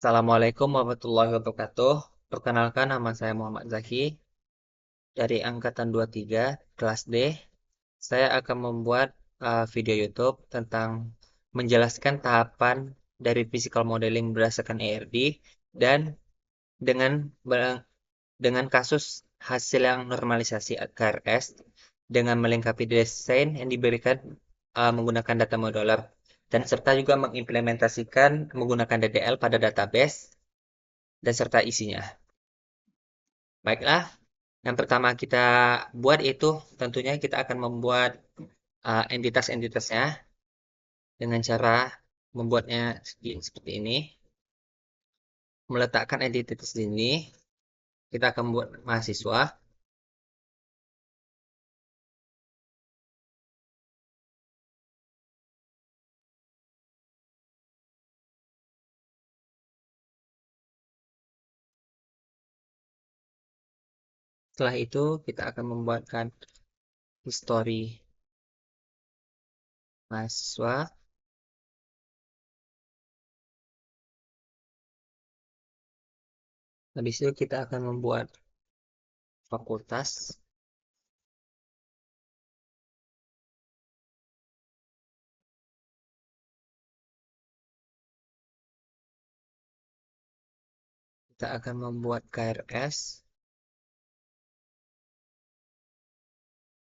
Assalamualaikum warahmatullahi wabarakatuh. Perkenalkan, nama saya Muhammad Zaki dari angkatan 23 kelas D. Saya akan membuat video YouTube tentang menjelaskan tahapan dari physical modeling berdasarkan ARD dan dengan dengan kasus hasil yang normalisasi KRS dengan melengkapi desain yang diberikan menggunakan data modeler dan serta juga mengimplementasikan menggunakan DDL pada database dan serta isinya. Baiklah, yang pertama kita buat itu tentunya kita akan membuat entitas-entitasnya dengan cara membuatnya seperti ini. Meletakkan entitas ini, kita akan membuat mahasiswa. Setelah itu kita akan membuatkan history mahasiswa. Habis itu kita akan membuat fakultas. Kita akan membuat KRS.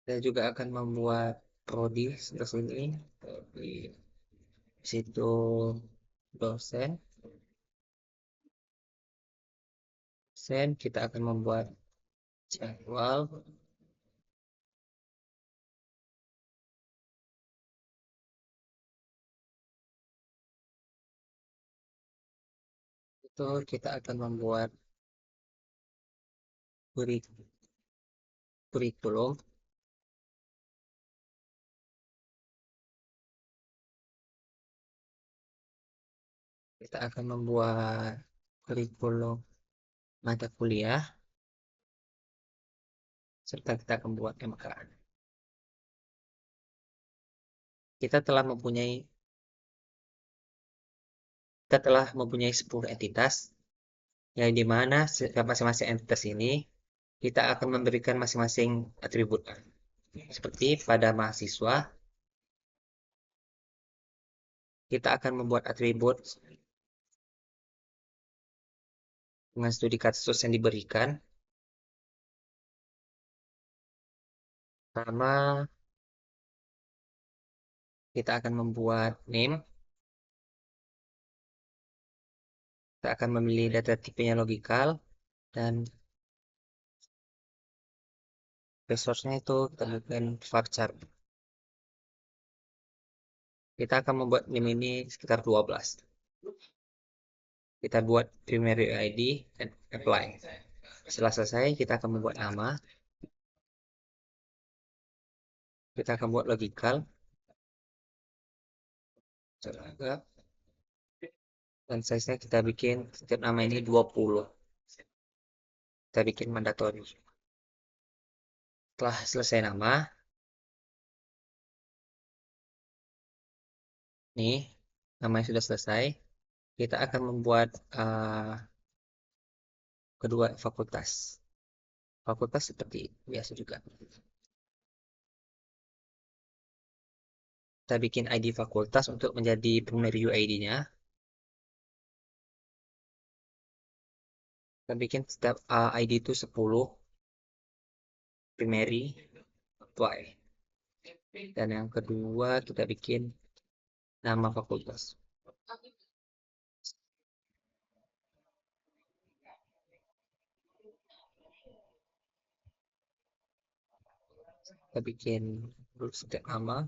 Kita juga akan membuat prodi sebelah sini. Di situ dosen. Kita akan membuat jadwal. Itu kita akan membuat kurikulum. Kita akan membuat kurikulum mata kuliah serta kita akan membuat MK. Kita telah mempunyai 10 entitas yang dimana masing-masing entitas ini kita akan memberikan masing-masing atribut. Seperti pada mahasiswa, kita akan membuat atribut dengan studi kasus yang diberikan. Pertama, kita akan membuat name. Kita akan memilih data tipenya logikal dan resource-nya itu kita buatkan varchar. Kita akan membuat name ini sekitar 12. Kita buat primary ID dan apply. Setelah selesai, kita akan membuat nama. Kita akan buat logical. Dan size-nya kita bikin setiap nama ini 20. Kita bikin mandatory. Setelah selesai nama, nih namanya sudah selesai. Kita akan membuat kedua fakultas. Fakultas seperti biasa juga. Kita bikin ID fakultas untuk menjadi primary UID-nya. Kita bikin setiap ID itu 10 primary apply. Dan yang kedua kita bikin nama fakultas. Kita bikin setiap nama.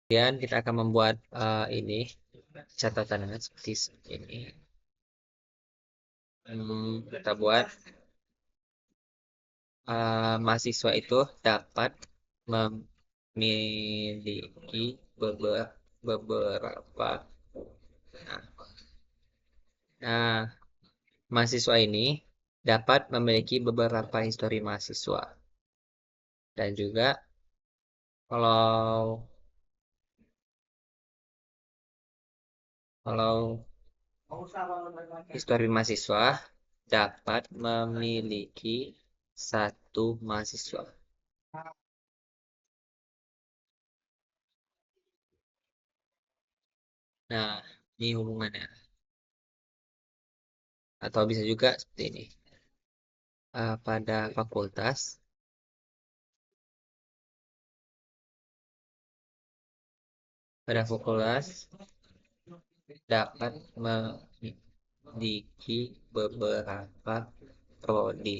Kemudian kita akan membuat ini catatan seperti ini. Kita buat mahasiswa itu dapat memiliki beberapa. Nah, mahasiswa ini dapat memiliki beberapa histori mahasiswa dan juga kalau kalau histori mahasiswa dapat memiliki satu mahasiswa. Nah, ini hubungannya. Atau bisa juga seperti ini. Pada fakultas dapat memiliki beberapa prodi.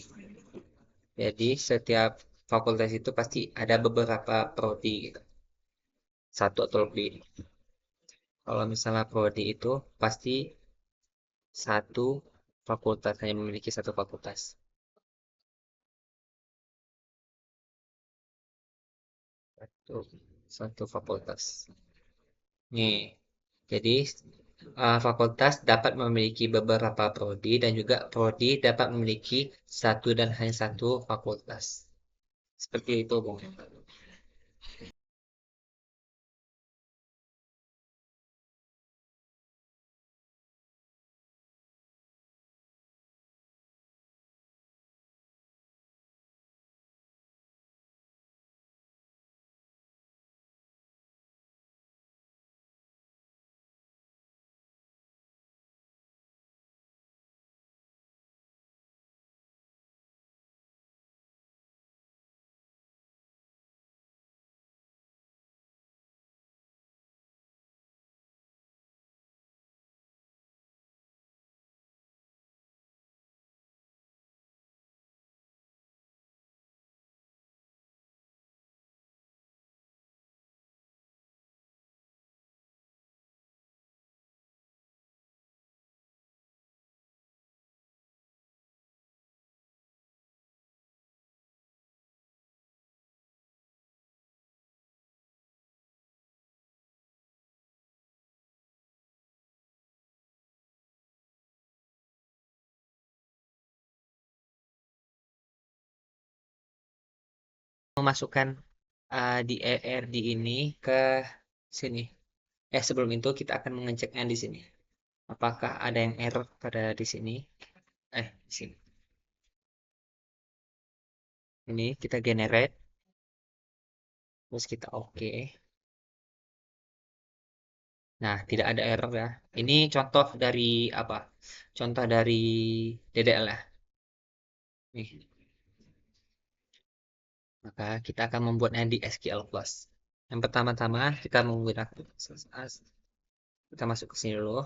Jadi setiap fakultas itu pasti ada beberapa prodi gitu. Satu atau lebih. Kalau misalnya prodi itu pasti satu fakultas, hanya memiliki satu fakultas. Satu, satu fakultas. Nih, jadi fakultas dapat memiliki beberapa prodi dan juga prodi dapat memiliki satu dan hanya satu fakultas. Seperti itu, Bung. Memasukkan di ERD ini ke sini. Sebelum itu kita akan mengeceknya di sini. Apakah ada yang error pada di sini? Di sini. Ini kita generate, terus kita oke. Nah, tidak ada error ya. Ini contoh dari apa? Contoh dari DDL ya. Nih, maka kita akan membuatnya di SQL Plus. Yang pertama-tama kita menggunakan kita masuk ke sini dulu.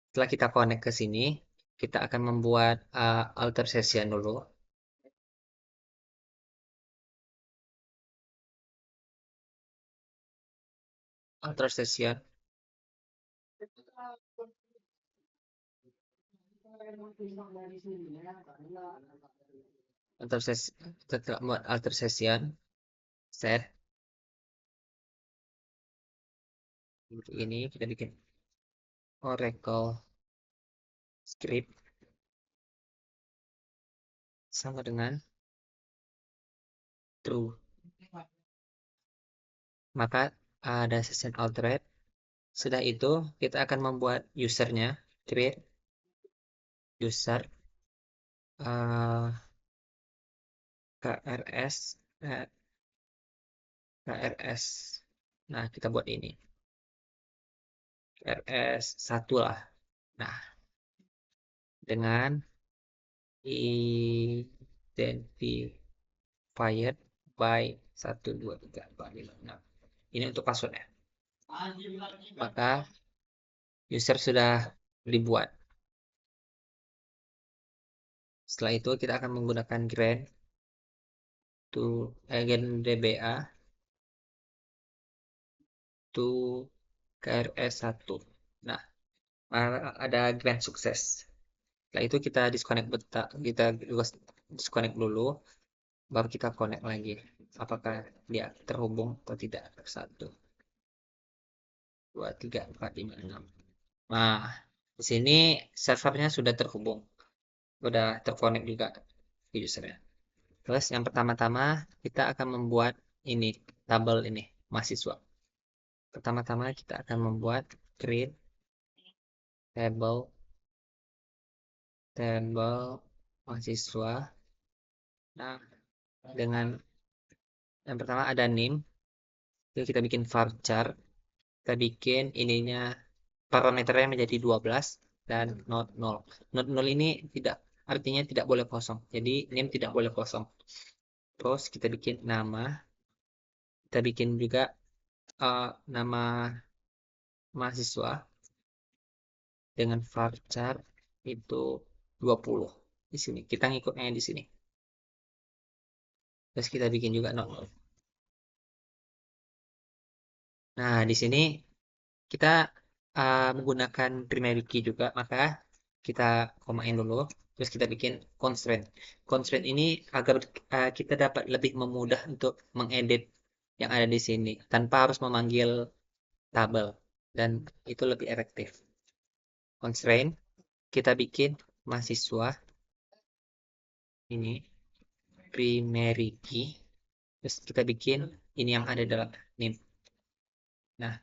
Setelah kita connect ke sini, kita akan membuat alter session dulu. Alter session. Alter session. Kita buat alter session. Set. Ini kita bikin Oracle script sama dengan true. Maka ada session altered. Setelah itu kita akan membuat usernya, create user uh, KRS eh, KRS. Nah, kita buat ini KRS 1 lah. Nah, dengan identified by 1 2 3 4 5 6. Ini untuk passwordnya. Maka user sudah dibuat. Setelah itu kita akan menggunakan grant to agen DBA to KRS1. Nah, ada grand sukses. Setelah itu kita disconnect kita disconnect dulu, baru kita connect lagi. Apakah dia terhubung atau tidak? 1, 2, 3, 4, 5, 6. Nah, di sini servernya sudah terhubung, sudah terconnect juga ke usernya. Terus yang pertama-tama kita akan membuat ini tabel ini mahasiswa. Pertama-tama kita akan membuat create table mahasiswa. Nah, dengan yang pertama ada name, itu kita bikin varchar, kita bikin ininya parameternya menjadi 12 dan not 0. Not 0 ini tidak artinya tidak boleh kosong. Jadi name tidak boleh kosong. Terus kita bikin nama, kita bikin juga nama mahasiswa dengan varchar itu 20. Di sini kita ngikutnya di sini. Terus kita bikin juga not 0. Nah, di sini kita menggunakan primary key juga, maka kita komain dulu. Terus kita bikin constraint. Constraint ini agar kita dapat lebih memudah untuk mengedit yang ada di sini tanpa harus memanggil tabel, dan itu lebih efektif. Constraint kita bikin mahasiswa ini primary key. Terus kita bikin ini yang ada dalam name. Nah,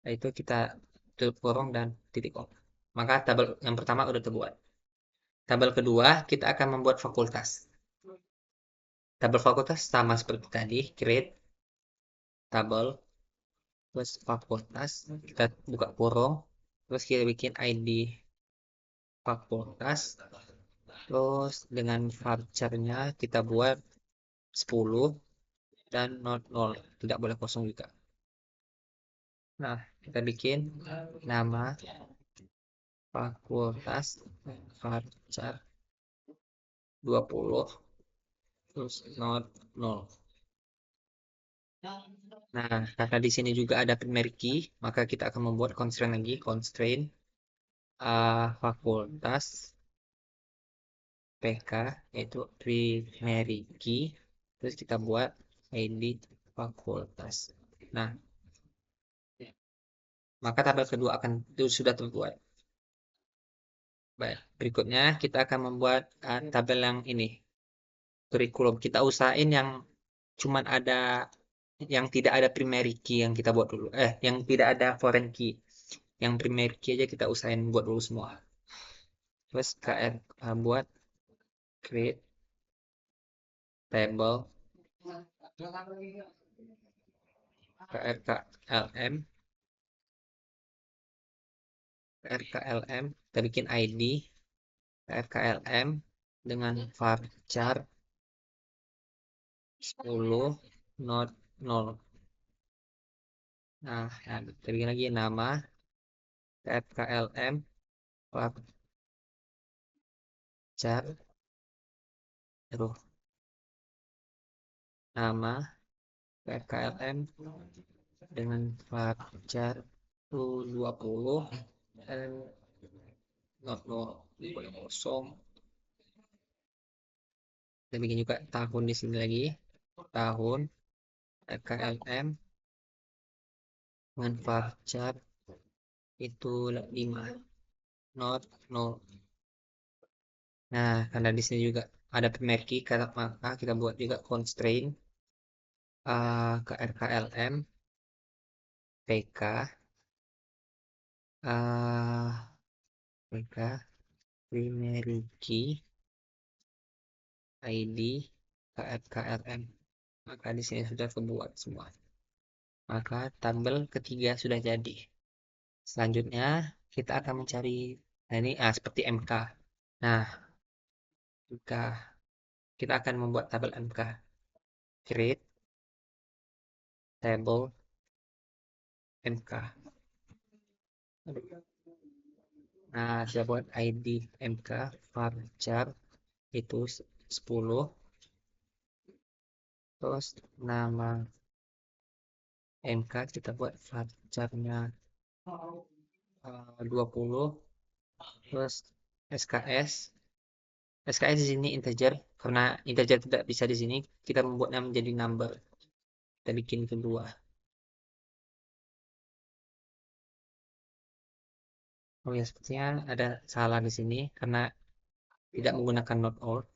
itu kita tutup kurung dan titik com. Maka tabel yang pertama udah terbuat. Tabel kedua kita akan membuat fakultas. Tabel fakultas sama seperti tadi, create tabel, terus fakultas, kita buka kurung, terus kita bikin ID fakultas, terus dengan varchar-nya kita buat 10 dan not 0, tidak boleh kosong juga. Nah, kita bikin nama fakultas varchar 20 terus not 0. Nah, karena di sini juga ada primary key, maka kita akan membuat constraint lagi, constraint fakultas PK, yaitu primary key. Terus kita buat ID fakultas. Nah, maka tabel kedua akan itu sudah terbuat. Baik, berikutnya kita akan membuat tabel yang ini, kurikulum. Kita usahain yang cuman ada yang tidak ada primary key yang kita buat dulu. Yang tidak ada foreign key. Yang primary key aja kita usahain buat dulu semua. Terus buat create table krklm kita bikin ID krklm dengan varchar 10 not 0. Nah, kita bikin lagi nama krklm varchar, terus nama krklm dengan varchar 20 dan not 0 boleh kosong. Kita bikin juga tahun di sini lagi, tahun KLM dengan varchar itu 5 not 0. Nah, karena di sini juga ada primary key, maka kita buat juga constraint KRKLM PK PK primary key ID KRKLM. Maka di sini sudah terbuat semua. Maka tabel ketiga sudah jadi. Selanjutnya kita akan mencari, nah ini seperti MK. Nah, jika kita akan membuat tabel MK, create table MK. Nah, saya buat ID MK varchar itu 10, terus nama MK kita buat varchar-nya 20, terus SKS. SKS di sini integer, karena integer tidak bisa di sini, kita membuatnya menjadi number. Kita bikin kedua. Oh ya, sepertinya ada salah di sini karena tidak menggunakan not all.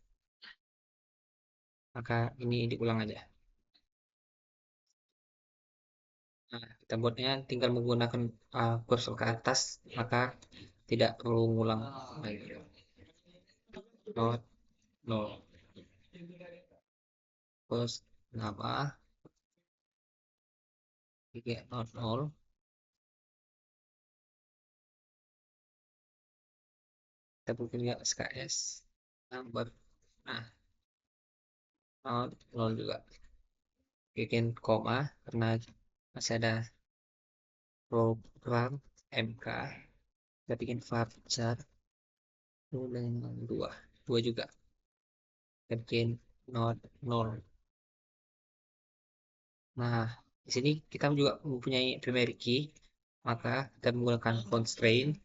Maka ini diulang aja. Nah, kita buatnya tinggal menggunakan kursor ke atas, maka tidak perlu ngulang lagi. Not nol. Terus nama tiga not nol. Kita bikin ya SKS number. Nah, not nol juga. Bikin koma karena masih ada program MK. Kita bikin varchar dengan dua juga. Kita bikin not nol. Nah, di sini kita juga mempunyai primary key, maka kita menggunakan constraint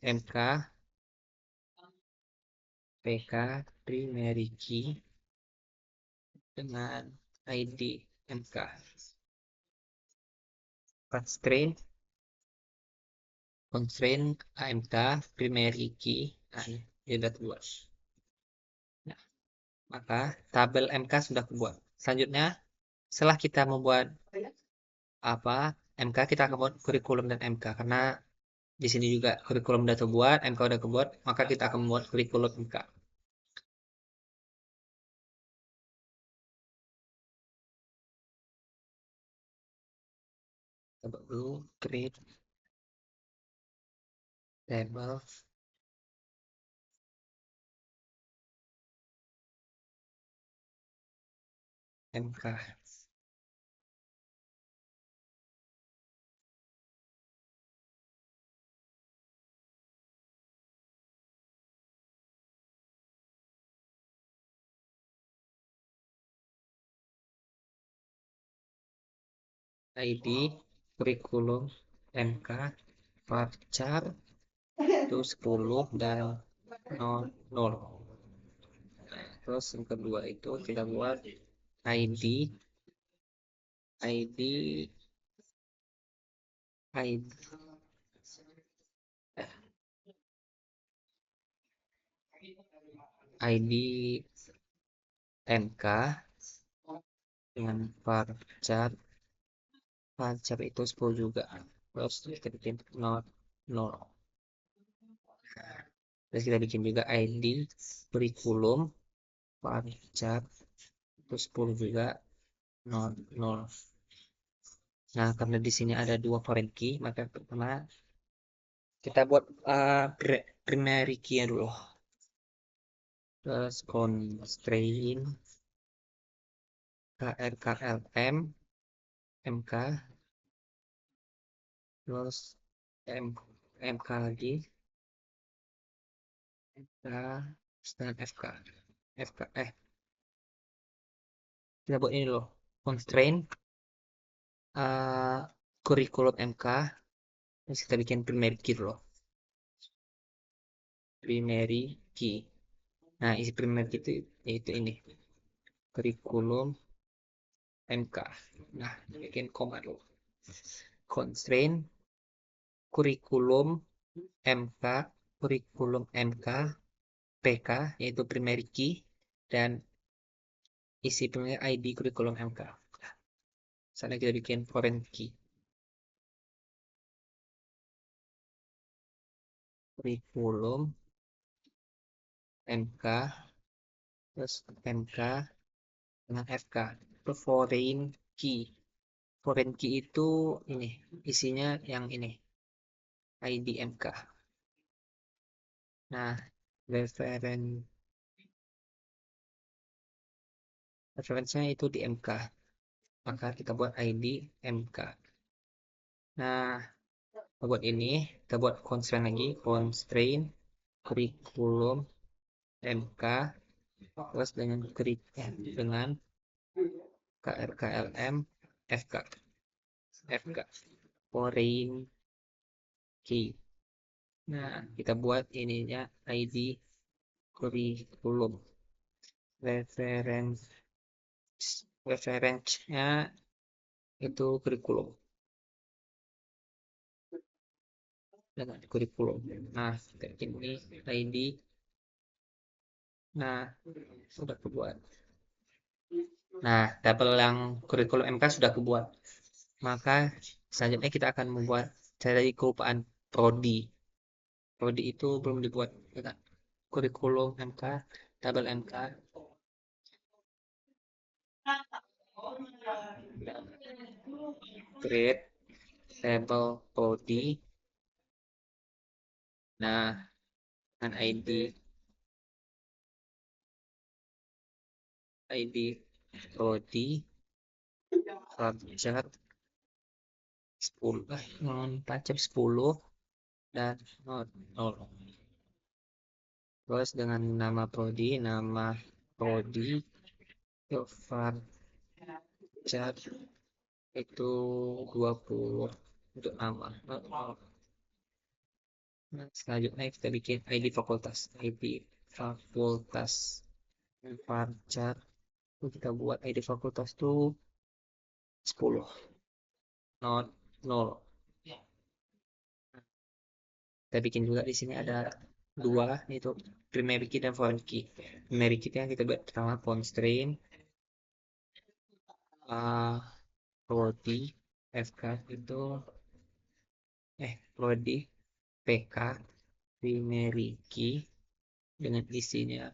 MK PK primary key dengan ID MK. Constraint AMK primary key. Nah, ini sudah terbuat. Nah, maka tabel MK sudah terbuat. Selanjutnya, setelah kita membuat MK, kita akan buat kurikulum dan MK, karena di sini juga kurikulum sudah terbuat, MK sudah terbuat, maka kita akan membuat kurikulum MK. Coba dulu create table MK. ID kurikulum MK varchar itu 10 dan 00. Terus yang kedua itu kita buat ID ID ID ID MK dengan varchar itu 10 juga. Terus kita bikin 00. Terus kita bikin juga ID kurikulum varchar itu 10 juga 00. Nah, karena di sini ada dua foreign key, maka pertama kita buat primary key dulu. Terus constraint KRKLM MK, terus MK lagi, MK dan FK. Kita buat ini loh, constraint kurikulum MK. Terus kita bikin primary key dulu, primary key. Nah, isi primary key itu yaitu ini, kurikulum MK. Nah, bikin koma dulu, constraint kurikulum MK PK yaitu primary key dan isi primary ID kurikulum MK. Misalnya kita bikin foreign key kurikulum MK terus MK dengan FK itu foreign key itu ini isinya yang ini ID MK. Nah, referensinya itu di MK, maka kita buat ID MK. Nah, kita buat ini, kita buat constraint lagi, constraint kurikulum MK Terus dengan KRKLM FK FK foreign key. Nah, kita buat ininya ID kurikulum. Reference referensinya itu kurikulum dengan kurikulum. Nah, ini ID. Nah, sudah kebuat. Nah, tabel yang kurikulum MK sudah kebuat. Maka selanjutnya kita akan membuat cari kelupaan prodi. Prodi itu belum dibuat. Kan? Kurikulum MK, tabel MK, create tabel prodi. Nah, dengan ID prodi subject 10 pacem 10 dan not 0. Terus dengan nama prodi subject itu 20 untuk nama. Nah, selanjutnya kita bikin ID fakultas. ID fakultas varchar. Kita buat ID fakultas tuh 10 not 0. Kita bikin juga di sini ada dua, yaitu primary key dan foreign key. Primary key yang kita buat pertama constraint prodi FK itu prodi PK primary key dengan isinya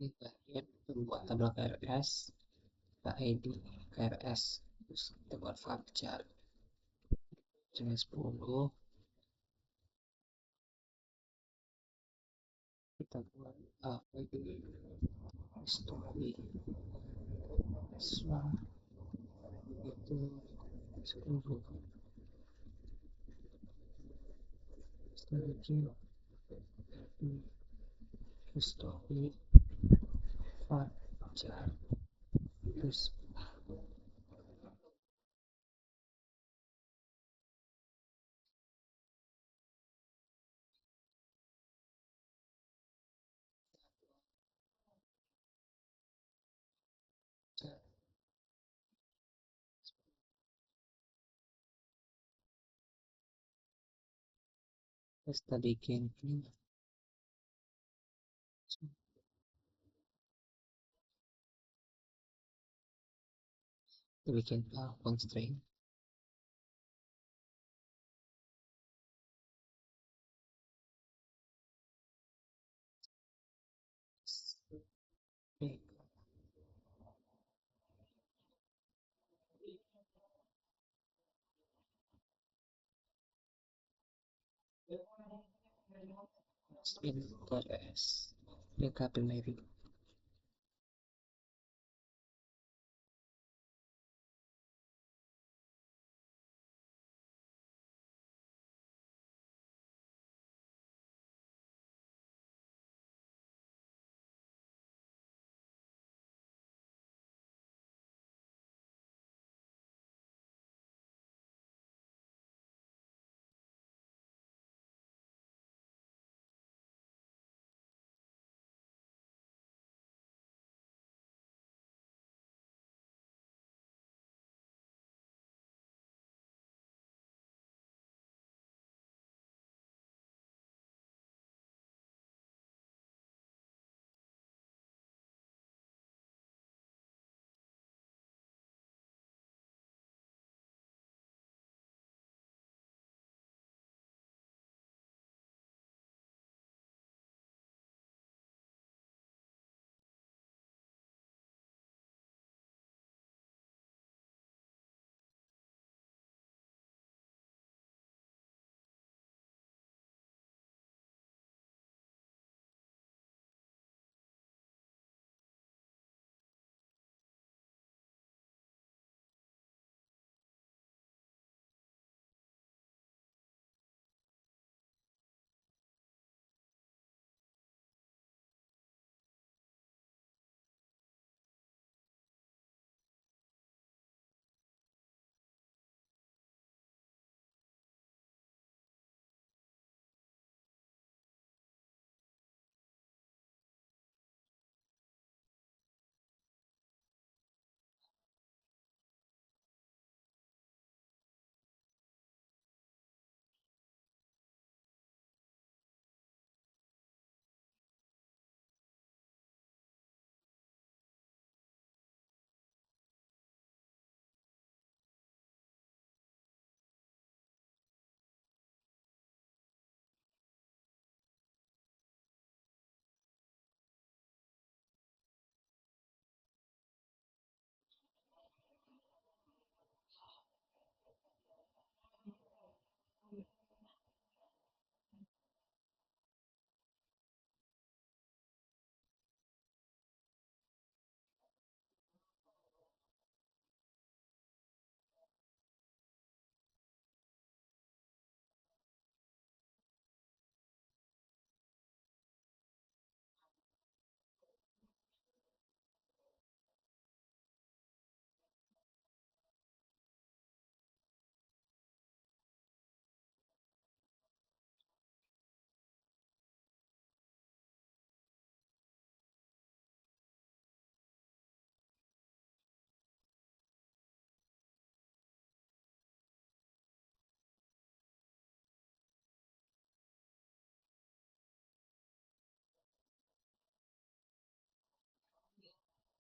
Bagian membuat tabel KRS, KID, KRS, terus kita buat VARCHAR, jam 10, kita buat apa itu, story, siswa, itu 10, story, story, VARCHAR, terus kita bikin ini, kita bikin constraint, in KRS, vocabulary.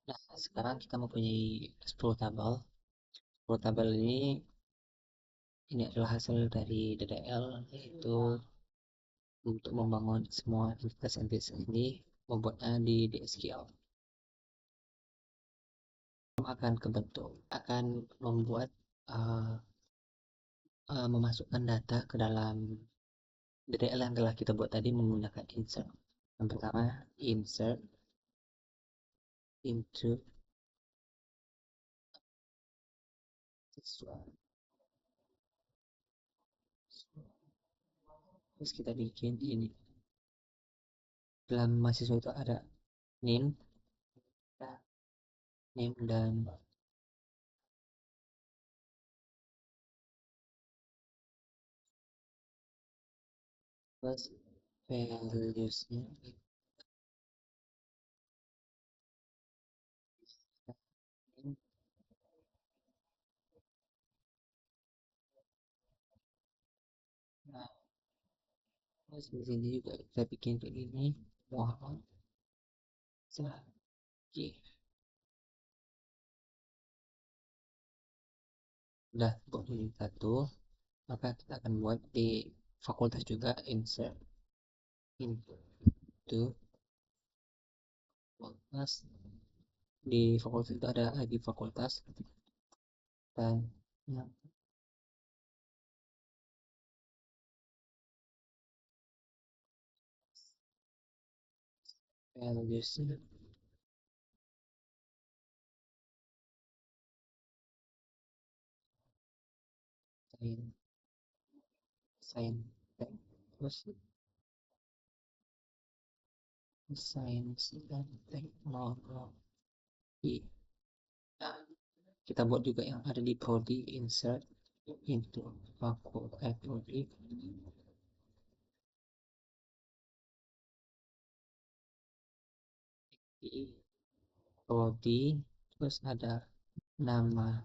Nah, sekarang kita mempunyai 10 tabel. 10 tabel ini adalah hasil dari DDL, yaitu untuk membangun semua entitas-entitas ini membuatnya di SQL. Akan kebentuk, akan membuat uh, memasukkan data ke dalam DTL yang telah kita buat tadi menggunakan insert. Yang pertama, insert into siswa. Terus kita bikin ini. Dalam mahasiswa itu ada name, name dan plus values-nya. Nah, terus di sini juga kita bikin kayak gini. Mohon Zaki. Udah buat ini satu, maka kita akan buat di fakultas juga insert into fakultas. Di fakultas itu ada ID fakultas dan ya, values sign sign terus sains dan teknologi. Nah, kita buat juga yang ada di prodi insert into fakultas prodi terus ada nama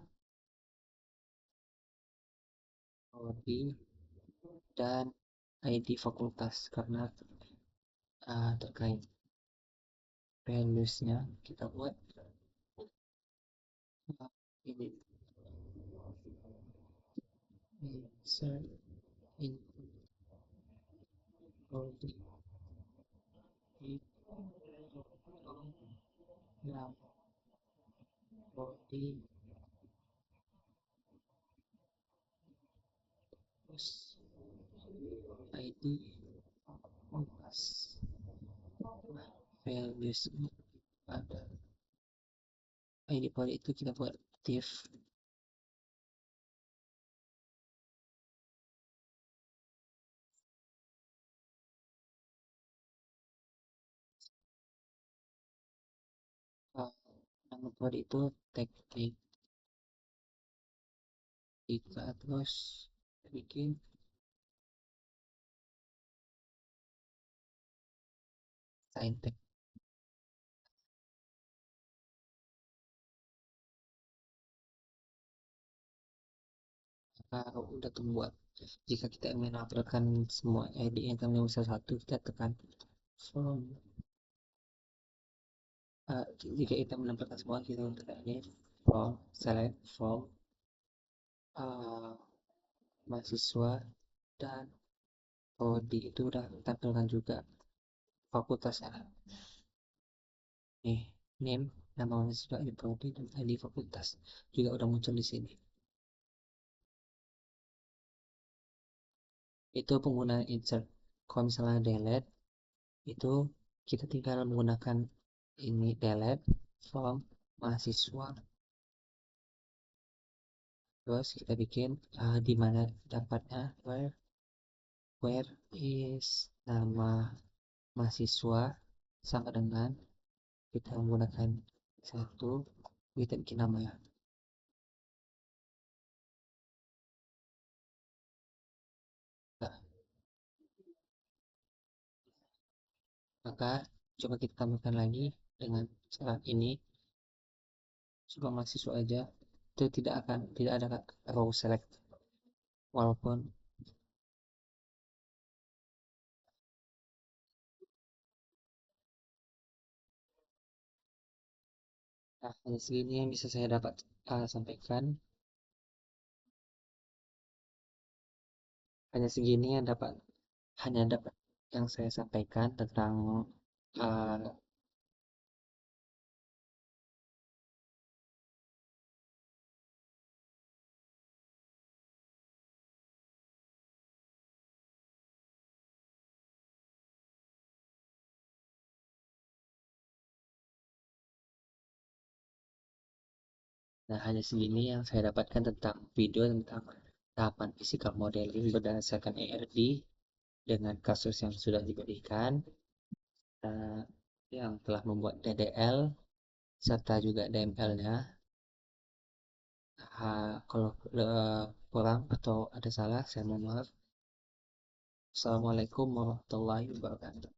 prodi dan ID fakultas karena terkait values-nya kita buat ini insert into prodi nama prodi terus ID fakultas values ada ID prodi itu kita buat div nama prodi itu teknik tiga terus bikin saintek udah terbuat. Jika kita ingin menampilkan semua ID yang kami bisa satu, kita tekan from. Jika kita menampilkan semua, kita tekan ini from select from mahasiswa dan prodi itu udah tampilkan juga fakultasnya. Nih, name, nama mahasiswa, ID prodi dan ID fakultas juga udah muncul di sini. Itu penggunaan insert. Kalau misalnya delete, itu kita tinggal menggunakan ini delete from mahasiswa terus kita bikin di mana dapatnya where is nama mahasiswa sama dengan kita menggunakan satu kita bikin nama ya. Nah, maka coba kita tambahkan lagi dengan cara ini coba mahasiswa aja itu tidak ada row select walaupun hanya segini yang bisa saya dapat sampaikan. Hanya segini yang dapat yang saya sampaikan tentang Uh, nah, hanya segini yang saya dapatkan tentang video tentang tahapan physical modeling berdasarkan ERD dengan kasus yang sudah diberikan, uh, yang telah membuat DDL serta juga DML-nya. Kalau kurang atau ada salah, saya mohon maaf. Assalamualaikum warahmatullahi wabarakatuh.